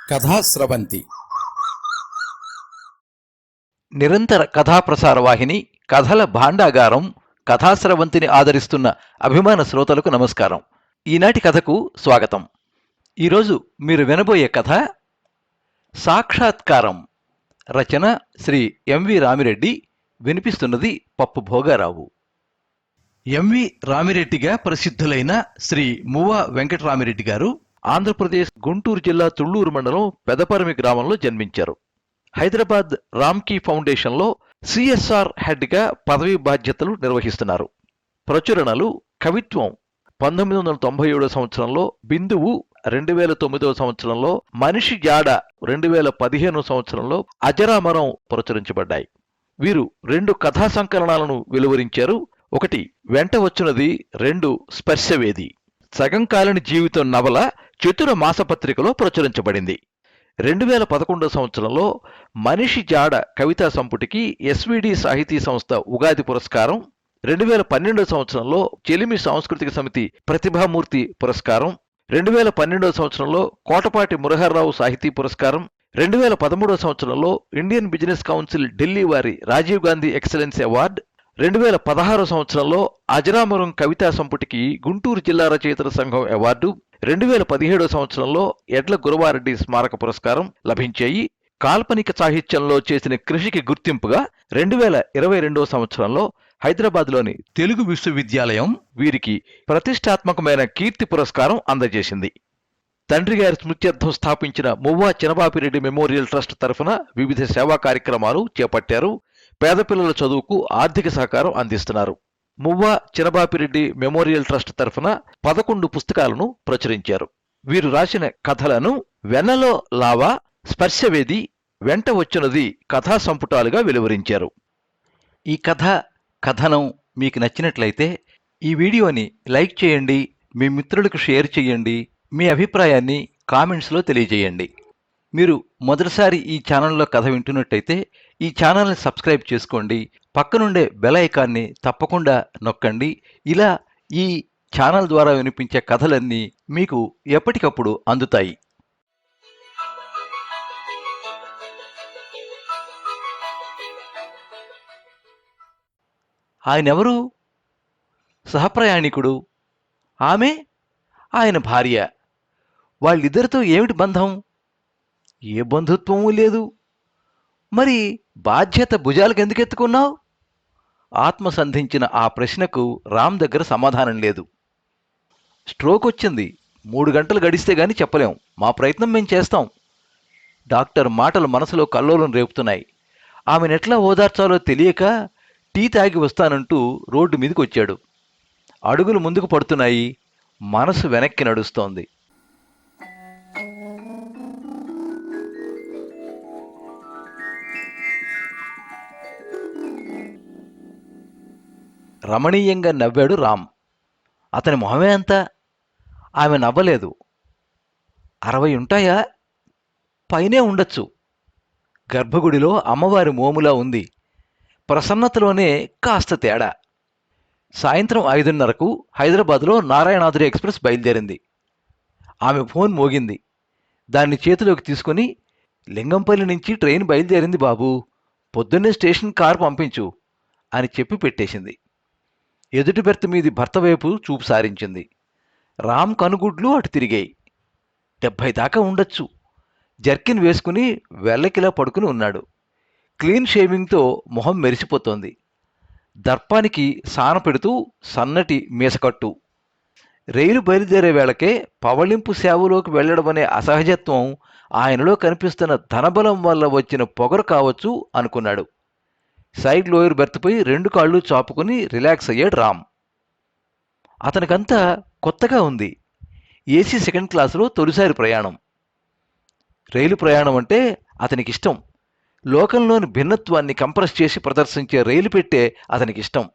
కథాస్రవంతి నిరంతర కథాప్రసార వాహిని కథల భాండాగారం కథాస్రవంతిని ఆదరిస్తున్న అభిమాన శ్రోతలకు నమస్కారం. ఈనాటి కథకు స్వాగతం. ఈరోజు మీరు వినబోయే కథ సాక్షాత్కారం. రచన శ్రీ ఎంవి రామిరెడ్డి. వినిపిస్తున్నది పప్పు భోగారావు. ఎంవి రామిరెడ్డిగా ప్రసిద్ధులైన శ్రీ మువ్వ వెంకటరామిరెడ్డి గారు ఆంధ్రప్రదేశ్ గుంటూరు జిల్లా తుళ్లూరు మండలం పెదపరమి గ్రామంలో జన్మించారు. హైదరాబాద్ రామ్కీ ఫౌండేషన్లో సిఎస్ఆర్ హెడ్గా పదవీ బాధ్యతలు నిర్వహిస్తున్నారు. ప్రచురణలు కవిత్వం 1997 సంవత్సరంలో, బిందువు 2009 సంవత్సరంలో, మనిషి జాడ 2015 సంవత్సరంలో అజరామరం ప్రచురించబడ్డాయి. వీరు 2 కథా సంకలనాలను వెలువరించారు. ఒకటి వెంట వచ్చినది, 2 స్పర్శవేది. సగం కాలని జీవితం నవల చతుర మాసపత్రికలో ప్రచురించబడింది. 2011 సంవత్సరంలో మనిషి జాడ కవితా సంపుటికి ఎస్విడి సాహితీ సంస్థ ఉగాది పురస్కారం, 2012 సంవత్సరంలో చెలిమి సాంస్కృతిక సమితి ప్రతిభామూర్తి పురస్కారం, 2012 సంవత్సరంలో కోటపాటి మురహర్రావు సాహితీ పురస్కారం, 2013 సంవత్సరంలో ఇండియన్ బిజినెస్ కౌన్సిల్ ఢిల్లీ వారి రాజీవ్ గాంధీ ఎక్సలెన్స్ అవార్డు, 2016 సంవత్సరంలో అజరామరం కవితా సంపుటికి గుంటూరు జిల్లా రచయితల సంఘం అవార్డు, 2017 సంవత్సరంలో ఎడ్ల గురవారెడ్డి స్మారక పురస్కారం లభించాయి. కాల్పనిక సాహిత్యంలో చేసిన కృషికి గుర్తింపుగా 2022 సంవత్సరంలో హైదరాబాద్లోని తెలుగు విశ్వవిద్యాలయం వీరికి ప్రతిష్టాత్మకమైన కీర్తి పురస్కారం అందజేసింది. తండ్రి గారి స్మృత్యర్థం స్థాపించిన మువ్వ చినబాపిరెడ్డి మెమోరియల్ ట్రస్ట్ తరఫున వివిధ సేవా కార్యక్రమాలు చేపట్టారు. పేద పిల్లల చదువుకు ఆర్థిక సహకారం అందిస్తున్నారు. మువ్వ చినబాపిరెడ్డి మెమోరియల్ ట్రస్ట్ తరఫున 11 పుస్తకాలను ప్రచురించారు. వీరు రాసిన కథలను వెన్నలో లావా, స్పర్శవేది, వెంట వచ్చినది కథా సంపుటాలుగా వెలువరించారు. ఈ కథనం మీకు నచ్చినట్లయితే ఈ వీడియోని లైక్ చేయండి, మీ మిత్రులకు షేర్ చేయండి, మీ అభిప్రాయాన్ని కామెంట్స్లో తెలియజేయండి. మీరు మొదటిసారి ఈ ఛానల్లో కథ వింటున్నట్టయితే ఈ ఛానల్ని సబ్స్క్రైబ్ చేసుకోండి. పక్కనుండే బెల్ ఐకాన్ని తప్పకుండా నొక్కండి. ఇలా ఈ ఛానల్ ద్వారా వినిపించే కథలన్నీ మీకు ఎప్పటికప్పుడు అందుతాయి. ఆయనెవరు? సహప్రయాణికుడు. ఆమె ఆయన భార్య. వాళ్ళిద్దరితో ఏమిటి బంధం? ఏ బంధుత్వమూ లేదు. మరి బాధ్యత భుజాలకు ఎందుకు ఎత్తుకున్నావు? ఆత్మ సంధించిన ఆ ప్రశ్నకు రామ్ దగ్గర సమాధానం లేదు. స్ట్రోక్ వచ్చింది. 3 గంటలు గడిస్తే గాని చెప్పలేం. మా ప్రయత్నం మేం చేస్తాం. డాక్టర్ మాటలు మనసులో కల్లోలం రేపుతున్నాయి. ఆమెనెట్లా ఓదార్చాలో తెలియక టీ తాగి వస్తానంటూ రోడ్డు మీదకి వచ్చాడు. అడుగులు ముందుకు పడుతున్నాయి. మనసు వెనక్కి నడుస్తోంది. రమణీయంగా నవ్వాడు రామ్. అతని మొహమే అంతా. ఆమె నవ్వలేదు. 60 ఉంటాయా? పైనే ఉండొచ్చు. గర్భగుడిలో అమ్మవారి మోములా ఉంది. ప్రసన్నతలోనే కాస్త తేడా. సాయంత్రం 5:30కు హైదరాబాద్లో నారాయణాద్రి ఎక్స్ప్రెస్ బయలుదేరింది. ఆమె ఫోన్ మోగింది. దాన్ని చేతిలోకి తీసుకుని, లింగంపల్లి నుంచి ట్రైన్ బయలుదేరింది బాబూ, పొద్దున్నే స్టేషన్ కారు పంపించు అని చెప్పి పెట్టేసింది. ఎదుటి బెర్త్ మీది భర్త వైపు చూపు సారించింది. రామ్ కనుగుడ్లు అటు తిరిగాయి. 70 దాకా ఉండొచ్చు. జర్కిన్ వేసుకుని వెల్లకిలా పడుకుని ఉన్నాడు. క్లీన్ షేవింగ్తో మొహం మెరిసిపోతోంది. దర్పానికి సాన పెడుతూ సన్నటి మీసకట్టు. రైలు బయలుదేరే వేళకే పవళింపు సేవలోకి వెళ్లడమనే అసహజత్వం ఆయనలో కనిపిస్తున్న ధనబలం వల్ల వచ్చిన పొగరు కావచ్చు అనుకున్నాడు. సైడ్ లోయర్ బెర్త్పై 2 కాళ్ళు చాపుకుని రిలాక్స్ అయ్యాడు రామ్. అతనికంతా కొత్తగా ఉంది. ఏసీ సెకండ్ క్లాసులో తొలిసారి ప్రయాణం. రైలు ప్రయాణం అంటే అతనికిష్టం. లోకంలోని భిన్నత్వాన్ని కంప్రెస్ చేసి ప్రదర్శించే రైలు పెట్టే అతనికిష్టం.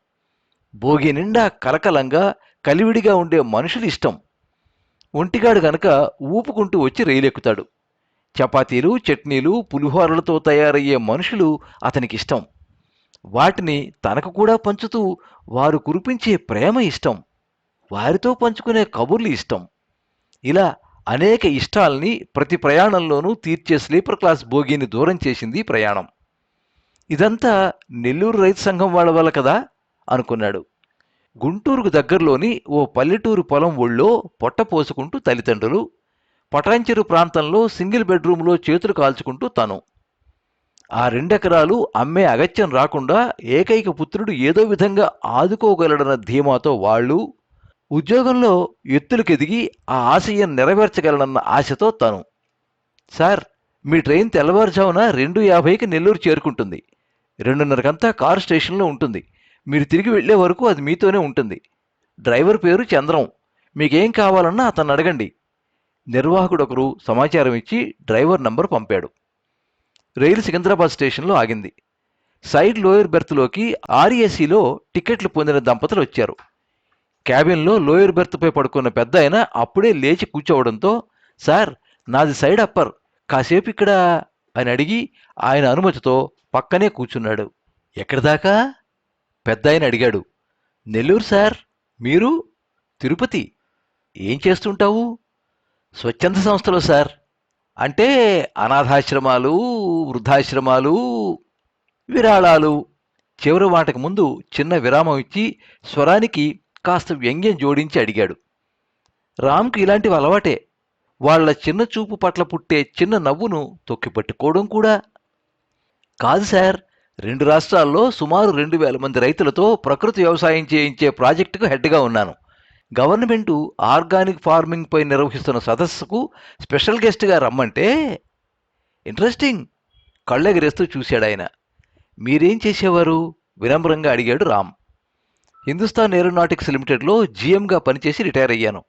భోగి నిండా కలకలంగా కలివిడిగా ఉండే మనుషులు ఇష్టం. ఒంటిగాడు గనక ఊపుకుంటూ వచ్చి రైలు ఎక్కుతాడు. చపాతీలు, చట్నీలు, పులిహోరలతో తయారయ్యే మనుషులు అతనికిష్టం. వాటిని తనకు కూడా పంచుతూ వారు కురిపించే ప్రేమ ఇష్టం. వారితో పంచుకునే కబుర్లు ఇష్టం. ఇలా అనేక ఇష్టాల్ని ప్రతి ప్రయాణంలోనూ తీర్చే స్లీపర్ క్లాస్ బోగీని దూరం చేసింది ప్రయాణం. ఇదంతా నెల్లూరు రైతు సంఘం వాళ్ళ వల్ల కదా అనుకున్నాడు. గుంటూరుకు దగ్గరలోని ఓ పల్లెటూరు పొలం ఒళ్ళో పొట్ట పోసుకుంటూ తల్లిదండ్రులు, పటాన్చెరు ప్రాంతంలో సింగిల్ బెడ్రూంలో చేతులు కాల్చుకుంటూ తను. ఆ 2 ఎకరాలు అమ్మే అగత్యం రాకుండా ఏకైక పుత్రుడు ఏదో విధంగా ఆదుకోగలడన్న ధీమాతో వాళ్ళు, ఉద్యోగంలో ఎత్తులకెదిగి ఆ ఆశయం నెరవేర్చగలనన్న ఆశతో తను. సార్, మీ ట్రైన్ తెల్లవారుజామున 2:50కి నెల్లూరు చేరుకుంటుంది. 2:30కంతా కారు స్టేషన్లో ఉంటుంది. మీరు తిరిగి వెళ్లే వరకు అది మీతోనే ఉంటుంది. డ్రైవర్ పేరు చంద్రం. మీకేం కావాలన్నా అతన్ని అడగండి. నిర్వాహకుడొకరు సమాచారం ఇచ్చి డ్రైవర్ నంబర్ పంపాడు. రైలు సికింద్రాబాద్ స్టేషన్లో ఆగింది. సైడ్ లోయర్ బెర్త్లోకి ఆర్ఏసీలో టికెట్లు పొందిన దంపతులు వచ్చారు. క్యాబిన్లో లోయర్ బెర్త్పై పడుకున్న పెద్ద ఆయన అప్పుడే లేచి కూర్చోవడంతో, సార్, నాది సైడ్ అప్పర్, కాసేపు ఇక్కడ అని అడిగి ఆయన అనుమతితో పక్కనే కూర్చున్నాడు. ఎక్కడిదాకా? పెద్ద ఆయన అడిగాడు. నెల్లూరు సార్. మీరు? తిరుపతి. ఏం చేస్తుంటావు? స్వచ్ఛంద సంస్థలో సార్. అంటే అనాథాశ్రమాలు, వృద్ధాశ్రమాలు, విరాళాలు. చివరి మాటకు ముందు చిన్న విరామం ఇచ్చి స్వరానికి కాస్త వ్యంగ్యం జోడించి అడిగాడు. రామ్కు ఇలాంటివి అలవాటే. వాళ్ల చిన్న చూపు పట్ల పుట్టే చిన్న నవ్వును తొక్కిపట్టుకోవడం కూడా. కాదు సార్, 2 రాష్ట్రాల్లో సుమారు 2,000 మంది రైతులతో ప్రకృతి వ్యవసాయం చేయించే ప్రాజెక్టుకు హెడ్గా ఉన్నాను. గవర్నమెంటు ఆర్గానిక్ ఫార్మింగ్ పై నిర్వహిస్తున్న సదస్సుకు స్పెషల్ గెస్ట్గా రమ్మంటే. ఇంట్రెస్టింగ్. కళ్ళెగరేస్తూ చూశాడాయన. మీరేం చేసేవారు? వినమ్రంగా అడిగాడు రామ్. హిందుస్థాన్ ఏరోనాటిక్స్ లిమిటెడ్లో జీఎంగా పనిచేసి రిటైర్ అయ్యాను.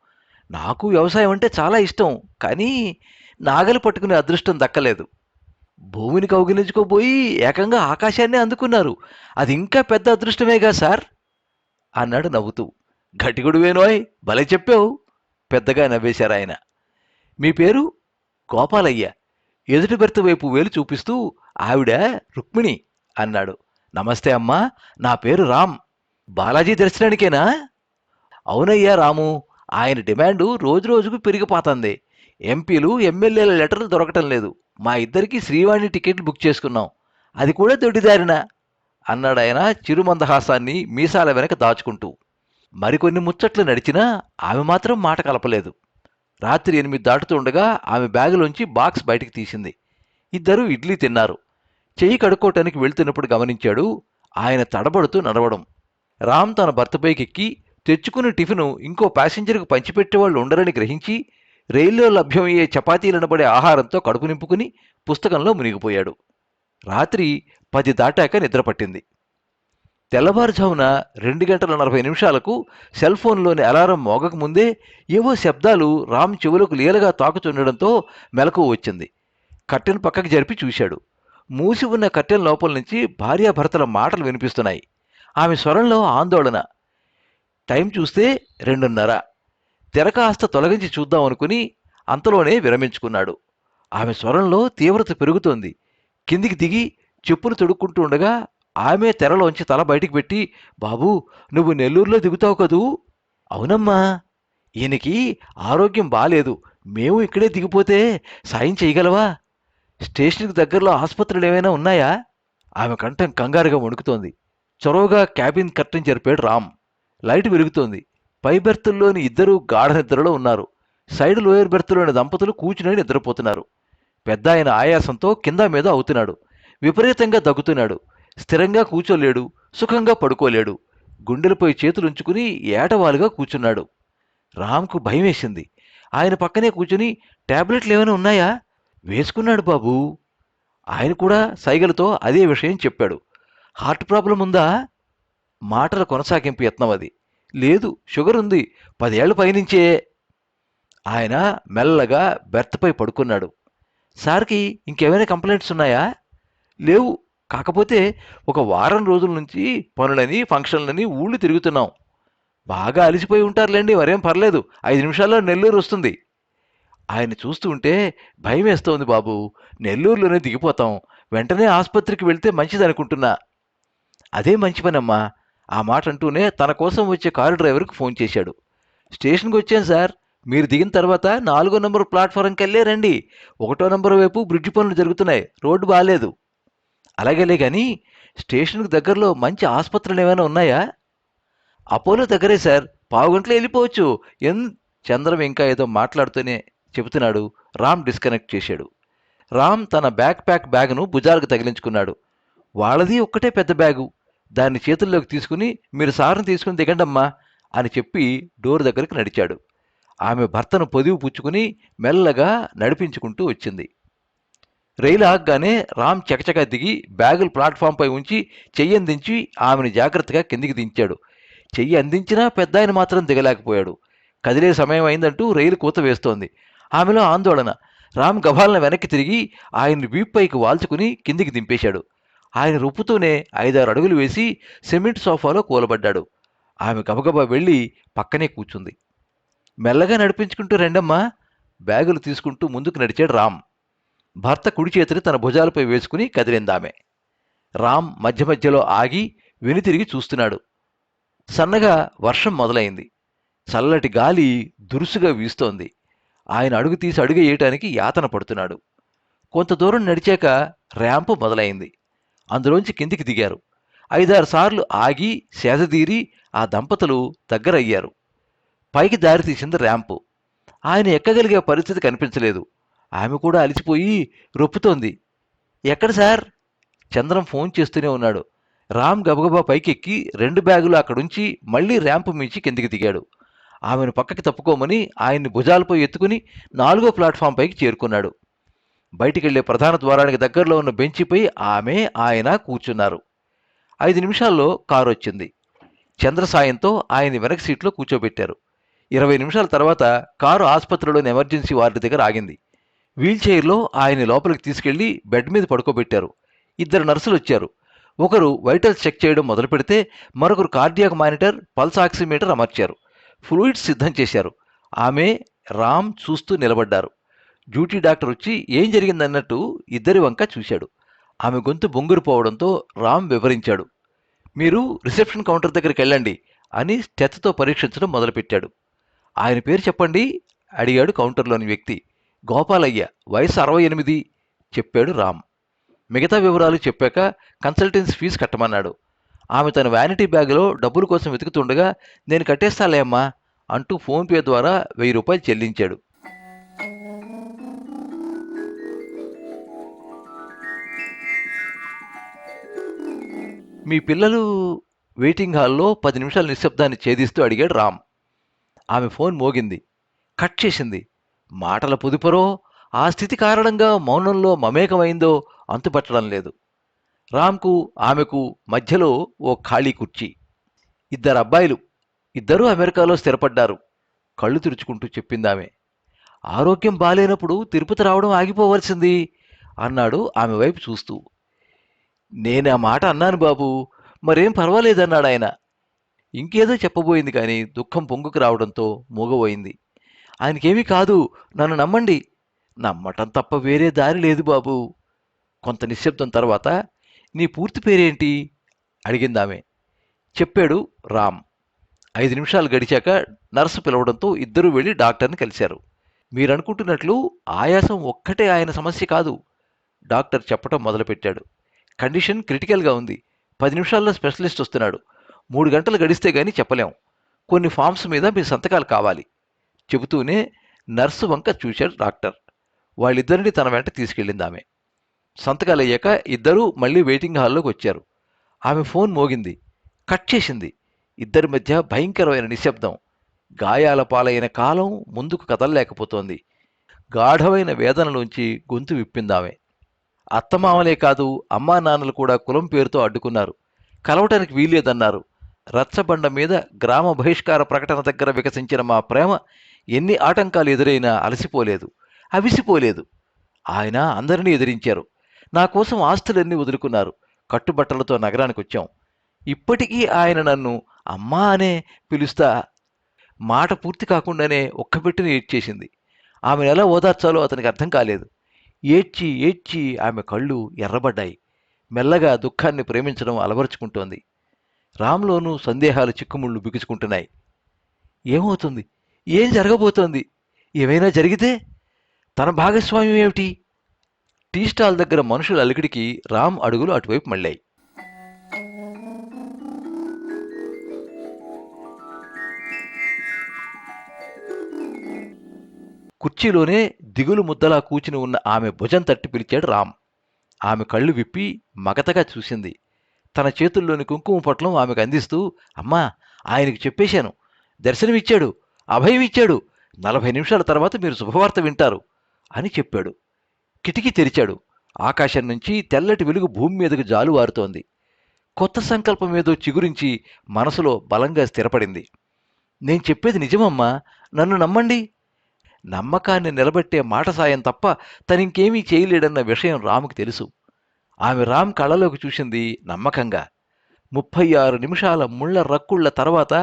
నాకు వ్యవసాయం అంటే చాలా ఇష్టం, కానీ నాగలి పట్టుకునే అదృష్టం దక్కలేదు. భూమిని కౌగిలించుకోబోయి ఏకంగా ఆకాశాన్నే అందుకున్నారు. అది ఇంకా పెద్ద అదృష్టమేగా సార్ అన్నాడు నవ్వుతూ. గట్టిగుడువేనోయ్, భలే చెప్పావు. పెద్దగా నవ్వేశారాయన. మీ పేరు? గోపాలయ్య. ఎదుటి బెర్త్ వైపు వేలు చూపిస్తూ ఆవిడ రుక్మిణి అన్నాడు. నమస్తే అమ్మా, నా పేరు రామ్. బాలాజీ దర్శనానికేనా? అవునయ్యా రాము. ఆయన డిమాండు రోజురోజుకు పెరిగిపోతుంది. ఎంపీలు, ఎమ్మెల్యేల లెటర్లు దొరకటం లేదు. మా ఇద్దరికి శ్రీవాణి టికెట్లు బుక్ చేసుకున్నాం. అది కూడా దొడ్డిదారిన అన్నాడాయన చిరుమందహాసాన్ని మీసాల వెనక దాచుకుంటూ. మరికొన్ని ముచ్చట్లు నడిచినా ఆమె మాత్రం మాట కలపలేదు. రాత్రి 8 దాటుతుండగా ఆమె బ్యాగులోంచి బాక్స్ బయటికి తీసింది. ఇద్దరూ ఇడ్లీ తిన్నారు. చెయ్యి కడుక్కోవటానికి వెళ్తున్నప్పుడు గమనించాడు ఆయన తడబడుతూ నడవడం. రామ్ తన భర్తపైకెక్కి తెచ్చుకున్న టిఫిను ఇంకో ప్యాసింజర్కు పంచిపెట్టేవాళ్ళు ఉండరని గ్రహించి రైల్లో లభ్యమయ్యే చపాతీలనబడే ఆహారంతో కడుపు నింపుకుని పుస్తకంలో మునిగిపోయాడు. రాత్రి 10 దాటాక నిద్రపట్టింది. తెల్లవారుజామున 2:40 సెల్ ఫోన్లోని అలారం మోగకముందే ఏవో శబ్దాలు రామ్ చెవులకు లీలగా తాకుతుండడంతో మెలకువ వచ్చింది. కట్టెను పక్కకి జరిపి చూశాడు. మూసి ఉన్న కట్టెల లోపల నుంచి భార్యాభర్తల మాటలు వినిపిస్తున్నాయి. ఆమె స్వరంలో ఆందోళన. టైం చూస్తే 2:30. తెర కాస్త తొలగించి చూద్దామనుకుని అంతలోనే విరమించుకున్నాడు. ఆమె స్వరంలో తీవ్రత పెరుగుతోంది. కిందికి దిగి చెప్పులు తొడుక్కుంటూ ఉండగా ఆమె తెరలోంచి తల బయటికి పెట్టి, బాబూ, నువ్వు నెల్లూరులో దిగుతావు కదూ? అవునమ్మా. ఈయనకి ఆరోగ్యం బాలేదు. మేము ఇక్కడే దిగిపోతే సాయం చేయగలవా? స్టేషన్కి దగ్గరలో ఆసుపత్రులు ఏమైనా ఉన్నాయా? ఆమె కంఠం కంగారుగా వణుకుతోంది. చొరవగా క్యాబిన్ కర్టెన్ జరిపాడు రామ్. లైట్ వెలుగుతోంది. పై బెర్తుల్లోని ఇద్దరూ గాఢ నిద్రలో ఉన్నారు. సైడ్ లోయర్ బెర్త్లోని దంపతులు కూర్చుని నిద్రపోతున్నారు. పెద్ద ఆయన ఆయాసంతో కింద మీద అవుతున్నాడు. విపరీతంగా దగ్గుతున్నాడు. స్థిరంగా కూర్చోలేడు, సుఖంగా పడుకోలేడు. గుండెలపై చేతులుంచుకుని ఏటవాలుగా కూర్చున్నాడు. రామ్కు భయమేసింది. ఆయన పక్కనే కూర్చుని, టాబ్లెట్లు ఏమైనా ఉన్నాయా? వేసుకున్నాడు బాబూ. ఆయన కూడా సైగలతో అదే విషయం చెప్పాడు. హార్ట్ ప్రాబ్లం ఉందా? మాటల కొనసాగింపు యత్నం అది. లేదు, షుగర్ ఉంది, 10 ఏళ్ల పైనుంచే. ఆయన మెల్లగా బెర్త్పై పడుకున్నాడు. సార్కి ఇంకేమైనా కంప్లైంట్స్ ఉన్నాయా? లేవు. కాకపోతే ఒక వారం రోజుల నుంచి పనులని, ఫంక్షన్లని ఊళ్ళు తిరుగుతున్నాం. బాగా అలిసిపోయి ఉంటారులేండి, మరేం పర్లేదు. 5 నిమిషాల్లో నెల్లూరు వస్తుంది. ఆయన చూస్తూ ఉంటే భయం వేస్తోంది బాబు. నెల్లూరులోనే దిగిపోతాం. వెంటనే ఆసుపత్రికి వెళ్తే మంచిదనుకుంటున్నా. అదే మంచి పనమ్మా. ఆ మాట అంటూనే తన కోసం వచ్చే కారు డ్రైవర్కి ఫోన్ చేశాడు. స్టేషన్కి వచ్చాను సార్, మీరు దిగిన తర్వాత 4వ నంబర్ ప్లాట్ఫారంకి వెళ్ళే రండి. 1వ నంబర్ వైపు బ్రిడ్జి పనులు జరుగుతున్నాయి, రోడ్డు బాలేదు. అలాగేలే గాని స్టేషన్కు దగ్గరలో మంచి ఆసుపత్రులు ఏమైనా ఉన్నాయా? అపోలో దగ్గరే సార్, పావుగంటలో వెళ్ళిపోవచ్చు. ఎన్ చంద్రం ఇంకా ఏదో మాట్లాడుతూనే చెబుతున్నాడు. రామ్ డిస్కనెక్ట్ చేశాడు. రామ్ తన బ్యాగ్ను భుజాలకు తగిలించుకున్నాడు. వాళ్ళది ఒక్కటే పెద్ద బ్యాగు. దాన్ని చేతుల్లోకి తీసుకుని మీరు సార్ని తీసుకుని దిగండమ్మా అని చెప్పి డోర్ దగ్గరికి నడిచాడు. ఆమె భర్తను పొదివి పుచ్చుకుని మెల్లగా నడిపించుకుంటూ వచ్చింది. రైలు ఆగగానే రామ్ చకచకా దిగి బ్యాగులు ప్లాట్ఫామ్పై ఉంచి చెయ్యందించి ఆమెను జాగ్రత్తగా కిందికి దించాడు. చెయ్యి అందించినా పెద్దాయన మాత్రం దిగలేకపోయాడు. కదిలే సమయం అయిందంటూ రైలు కూత వేస్తోంది. ఆమెలో ఆందోళన. రామ్ గభాలను వెనక్కి తిరిగి ఆయన్ని వీప్పైకి వాల్చుకుని కిందికి దింపేశాడు. ఆయన రొప్పుతూనే 5-6 అడుగులు వేసి సిమెంట్ సోఫాలో కూలబడ్డాడు. ఆమె గబగబా వెళ్ళి పక్కనే కూర్చుంది. మెల్లగా నడిపించుకుంటూ రెండమ్మా. బ్యాగులు తీసుకుంటూ ముందుకు నడిచాడు రామ్. భర్త కుడి చేతిని తన భుజాలపై వేసుకుని కదిలిందామె. రామ్ మధ్య మధ్యలో ఆగి వెనుతిరిగి చూస్తున్నాడు. సన్నగా వర్షం మొదలైంది. చల్లటి గాలి దురుసుగా వీస్తోంది. ఆయన అడుగు తీసి అడుగు వేయటానికి యాతన పడుతున్నాడు. కొంత దూరం నడిచాక ర్యాంపు మొదలైంది. అందులోంచి కిందికి దిగారు. 5-6 సార్లు ఆగి సేదదీరి ఆ దంపతులు దగ్గరయ్యారు. పైకి దారి తీసింది ర్యాంపు. ఆయన ఎక్కగలిగే పరిస్థితి కనిపించలేదు. ఆమె కూడా అలిసిపోయి రొప్పుతోంది. ఎక్కడ సార్? చంద్రం ఫోన్ చేస్తూనే ఉన్నాడు. రామ్ గబగబా పైకెక్కి 2 బ్యాగులు అక్కడుంచి మళ్లీ ర్యాంపు మించి కిందికి దిగాడు. ఆమెను పక్కకి తప్పుకోమని ఆయన్ని భుజాలపై ఎత్తుకుని 4వ ప్లాట్ఫామ్ పైకి చేరుకున్నాడు. బయటికెళ్లే ప్రధాన ద్వారానికి దగ్గరలో ఉన్న బెంచిపై ఆమె ఆయన కూర్చున్నారు. 5 నిమిషాల్లో కారు వచ్చింది. చంద్ర సాయంతో ఆయన్ని వెనక సీట్లో కూర్చోబెట్టారు. 20 నిమిషాల తర్వాత కారు ఆసుపత్రిలోని ఎమర్జెన్సీ వార్డు దగ్గర ఆగింది. వీల్చైర్లో ఆయన్ని లోపలికి తీసుకెళ్లి బెడ్ మీద పడుకోబెట్టారు. 2 నర్సులు వచ్చారు. ఒకరు వైటల్స్ చెక్ చేయడం మొదలు పెడితే మరొకరు కార్డియాక్ మానిటర్, పల్స్ ఆక్సిమీటర్ అమర్చారు. ఫ్లూయిడ్స్ సిద్ధం చేశారు. ఆమె, రామ్ చూస్తూ నిలబడ్డారు. డ్యూటీ డాక్టర్ వచ్చి ఏం జరిగిందన్నట్టు ఇద్దరి వంక చూశాడు. ఆమె గొంతు బొంగురుపోవడంతో రామ్ వివరించాడు. మీరు రిసెప్షన్ కౌంటర్ దగ్గరికి వెళ్ళండి అని స్టెత్తో పరీక్షించడం మొదలుపెట్టాడు. ఆయన పేరు చెప్పండి అడిగాడు కౌంటర్లోని వ్యక్తి. గోపాలయ్య, వయసు 68 చెప్పాడు రామ్. మిగతా వివరాలు చెప్పాక కన్సల్టెన్సీ ఫీజు కట్టమన్నాడు. ఆమె తన వ్యానిటీ బ్యాగులో డబ్బుల కోసం వెతుకుతుండగా నేను కట్టేస్తాలే అమ్మా అంటూ ఫోన్పే ద్వారా 1000 రూపాయలు చెల్లించాడు. మీ పిల్లలు వెయిటింగ్ హాల్లో 10 నిమిషాల నిశ్శబ్దాన్ని ఛేదిస్తూ అడిగాడు రామ్. ఆమె ఫోన్ మోగింది. కట్ చేసింది. మాటల పొదుపరో ఆ స్థితి కారణంగా మౌనంలో మమేకమైందో అంతుపట్టడం లేదు. రామ్కు ఆమెకు మధ్యలో ఓ ఖాళీ కుర్చీ. 2 అబ్బాయిలు, ఇద్దరూ అమెరికాలో స్థిరపడ్డారు. కళ్ళు తుడుచుకుంటూ చెప్పిందామె. ఆరోగ్యం బాలేనప్పుడు తిరుపతి రావడం ఆగిపోవలసింది అన్నాడు ఆమె వైపు చూస్తూ. నేనా మాట అన్నాను బాబు, మరేం పర్వాలేదన్నాడు ఆయన. ఇంకేదో చెప్పబోయింది కానీ దుఃఖం పొంగుకు రావడంతో మూగబోయింది. ఆయనకేమీ కాదు, నన్ను నమ్మండి. నమ్మటం తప్ప వేరే దారి లేదు బాబు. కొంత నిశ్శబ్దం తర్వాత నీ పూర్తి పేరేంటి అడిగిందామె. చెప్పాడు రామ్. 5 నిమిషాలు గడిచాక నర్సు పిలవడంతో ఇద్దరూ వెళ్ళి డాక్టర్ని కలిశారు. మీరనుకుంటున్నట్లు ఆయాసం ఒక్కటే ఆయన సమస్య కాదు, డాక్టర్ చెప్పటం మొదలుపెట్టాడు. కండిషన్ క్రిటికల్గా ఉంది. 10 నిమిషాల్లో స్పెషలిస్ట్ వస్తున్నాడు. 3 గంటలు గడిస్తే గానీ చెప్పలేం. కొన్ని ఫామ్స్ మీద మీ సంతకాలు కావాలి చెబుతూనే నర్సు వంక చూశాడు డాక్టర్. వాళ్ళిద్దరిని తన వెంట తీసుకెళ్ళింది ఆమె. సంతకాలయ్యాక ఇద్దరూ మళ్ళీ వెయిటింగ్ హాల్లోకి వచ్చారు. ఆమె ఫోన్ మోగింది. కట్ చేసింది. ఇద్దరి మధ్య భయంకరమైన నిశ్శబ్దం. గాయాల పాలైన కాలం ముందుకు కదలలేకపోతోంది. గాఢమైన వేదనలోంచి గొంతు విప్పిందామె. అత్తమామలే కాదు, అమ్మా నాన్నలు కూడా కులం పేరుతో అడ్డుకున్నారు. కలవటానికి వీల్లేదన్నారు. రచ్చబండ మీద గ్రామ బహిష్కార ప్రకటన దగ్గర వికసించిన మా ప్రేమ ఎన్ని ఆటంకాలు ఎదురైనా అలసిపోలేదు, అవిసిపోలేదు. ఆయన అందరినీ ఎదిరించారు. నా కోసం ఆస్తులన్నీ వదులుకున్నారు. కట్టుబట్టలతో నగరానికి వచ్చాం. ఇప్పటికీ ఆయన నన్ను అమ్మా అనే పిలుస్తా. మాట పూర్తి కాకుండానే ఒక్కబెట్టుని ఏడ్చేసింది. ఆమెను ఎలా ఓదార్చాలో అతనికి అర్థం కాలేదు. ఏడ్చి ఏడ్చి ఆమె కళ్ళు ఎర్రబడ్డాయి. మెల్లగా దుఃఖాన్ని ప్రేమించడం అలవరుచుకుంటోంది. రామ్లోనూ సందేహాలు చిక్కుముళ్ళు బిగుచుకుంటున్నాయి. ఏమవుతుంది? ఏం జరగబోతోంది ఏమైనా జరిగితే తన భాగస్వామ్యం ఏమిటి? టీ స్టాల్ దగ్గర మనుషుల అలికిడికి రామ్ అడుగులు అటువైపు మళ్ళాయి. కుర్చీలోనే దిగులు ముద్దలా కూచుని ఉన్న ఆమె భుజం తట్టి పిలిచాడు రామ్. ఆమె కళ్ళు విప్పి మగతగా చూసింది. తన చేతుల్లోని కుంకుమ పొట్లం ఆమెకు అందిస్తూ, అమ్మా, ఆయనకి చెప్పేశాను. దర్శనమిచ్చాడు, అభయం ఇచ్చాడు. 40 నిమిషాల తర్వాత మీరు శుభవార్త వింటారు అని చెప్పాడు. కిటికీ తెరిచాడు. ఆకాశం నుంచి తెల్లటి వెలుగు భూమి మీదకు జాలువారుతోంది. కొత్త సంకల్పం ఏదో చిగురించి మనసులో బలంగా స్థిరపడింది. నేను చెప్పేది నిజమమ్మా, నన్ను నమ్మండి. నమ్మకాన్ని నిలబెట్టే మాట సాయం తప్ప తనింకేమీ చేయలేడన్న విషయం రాముకు తెలుసు. ఆమె రామ్ కళ్ళలోకి చూసింది నమ్మకంగా. 36 నిమిషాల ముళ్ల రక్కుళ్ల తర్వాత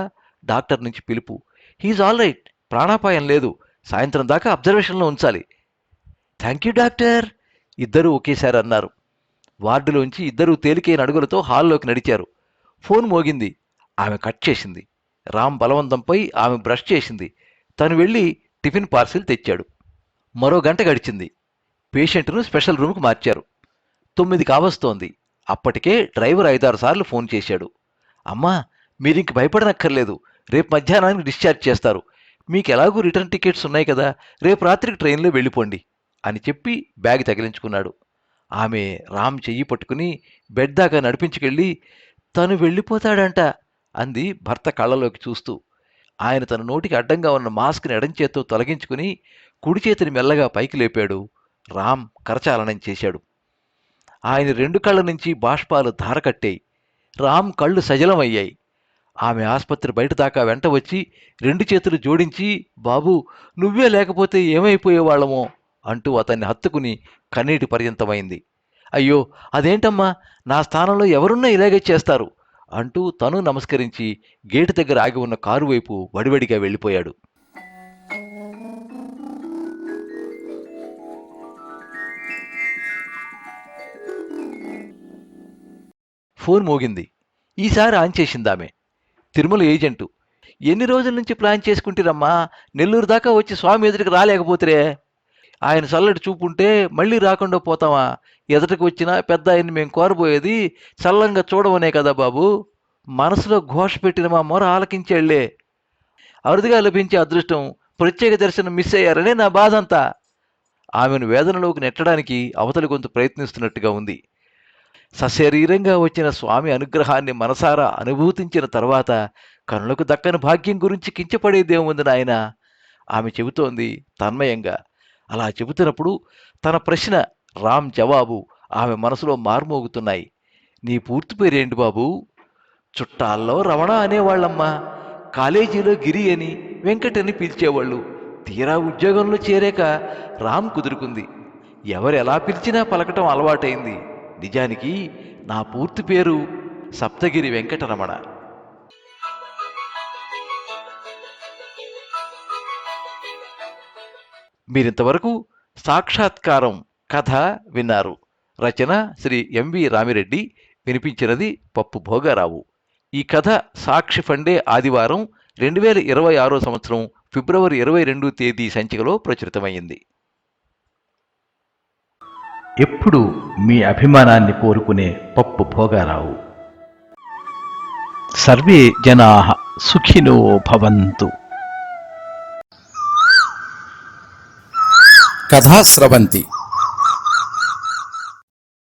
డాక్టర్ నుంచి పిలుపు. హీజ్ ఆల్ రైట్, ప్రాణాపాయం లేదు, సాయంత్రం దాకా అబ్జర్వేషన్లో ఉంచాలి. థ్యాంక్ యూ డాక్టర్, ఇద్దరూ ఒకేసారి అన్నారు. వార్డులోంచి ఇద్దరూ తేలికైన అడుగులతో హాల్లోకి నడిచారు. ఫోన్ మోగింది. ఆమె కట్ చేసింది. రామ్ బలవంతంపై ఆమె బ్రష్ చేసింది. తను వెళ్ళి టిఫిన్ పార్సిల్ తెచ్చాడు. మరో గంట గడిచింది. పేషెంట్ను స్పెషల్ రూమ్కు మార్చారు. 9 కావస్తోంది. అప్పటికే డ్రైవర్ 5-6 సార్లు ఫోన్ చేశాడు. అమ్మా, మీరింక భయపడనక్కర్లేదు, రేపు మధ్యాహ్నానికి డిశ్చార్జ్ చేస్తారు. మీకెలాగూ రిటర్న్ టికెట్స్ ఉన్నాయి కదా, రేపు రాత్రికి ట్రైన్లో వెళ్ళిపోండి అని చెప్పి బ్యాగ్ తగిలించుకున్నాడు. ఆమె రామ్ చెయ్యి పట్టుకుని బెడ్ దాకా నడిపించుకెళ్ళి, తను వెళ్ళిపోతాడంట అంది భర్త కళ్ళలోకి చూస్తూ. ఆయన తన నోటికి అడ్డంగా ఉన్న మాస్క్ని ఎడంచేత్తో తొలగించుకుని కుడి చేతిని మెల్లగా పైకి లేపాడు. రామ్ కరచాలనం చేశాడు. ఆయన 2 కళ్ళ నుంచి బాష్పాలు ధారకట్టాయి. రామ్ కళ్ళు సజలమయ్యాయి. ఆమె ఆస్పత్రి బయట దాకా వెంట వచ్చి 2 చేతులు జోడించి, బాబూ, నువ్వే లేకపోతే ఏమైపోయేవాళ్లమో అంటూ అతన్ని హత్తుకుని కన్నీటి పర్యంతమైంది. అయ్యో, అదేంటమ్మా, నా స్థానంలో ఎవరున్నా ఇలాగే చేస్తారు అంటూ తను నమస్కరించి గేటు దగ్గర ఆగి ఉన్న కారు వైపు వడివడిగా వెళ్ళిపోయాడు. ఫోన్ మోగింది. ఈసారి ఆన్ చేసిందామె. తిరుమల ఏజెంటు. ఎన్ని రోజుల నుంచి ప్లాన్ చేసుకుంటారమ్మా, నెల్లూరు దాకా వచ్చి స్వామి ఎదుటికి రాలేకపోతురే. ఆయన చల్లటి చూపుంటే మళ్ళీ రాకుండా పోతామా? ఎదుటికి వచ్చినా పెద్ద ఆయన్ని మేము కోరబోయేది చల్లంగా చూడమనే కదా బాబు. మనసులో ఘోష పెట్టిన మా మొర ఆలకించాళ్లే. అరుదుగా లభించే అదృష్టం, ప్రత్యేక దర్శనం మిస్ అయ్యారనే నా బాధ అంతా. ఆమెను వేదనలోకి నెట్టడానికి అవతలి గొంతు ప్రయత్నిస్తున్నట్టుగా ఉంది. సశరీరంగా వచ్చిన స్వామి అనుగ్రహాన్ని మనసారా అనుభూతించిన తర్వాత కనులకు దక్కని భాగ్యం గురించి కించపడేదేముంది నాయన, ఆమె చెబుతోంది తన్మయంగా. అలా చెబుతున్నప్పుడు తన ప్రశ్న, రామ్ జవాబు ఆమె మనసులో మార్మోగుతున్నాయి. నీ పూర్తి పేరేంటి బాబు? చుట్టాల్లో రమణ అనేవాళ్ళమ్మా. కాలేజీలో గిరి అని, వెంకటని పిలిచేవాళ్ళు. తీరా ఉద్యోగంలో చేరాక రామ్ కుదురుకుంది. ఎవరెలా పిలిచినా పలకటం అలవాటైంది. నిజానికి నా పూర్తి పేరు సప్తగిరి వెంకటరమణ. మీరింతవరకు సాక్షాత్కారం కథ విన్నారు. రచన శ్రీ ఎంవి రామిరెడ్డి. వినిపించినది పప్పు భోగారావు. ఈ కథ సాక్షి ఫండే ఆదివారం 2026 సంవత్సరం ఫిబ్రవరి 22 తేదీ సంచికలో ప్రచురితమైంది. ఎప్పుడు మీ అభిమానాన్ని కోరుకునే పప్పు భోగారావు. సర్వే జనాః సుఖినో భవంతు. కథా స్రవంతి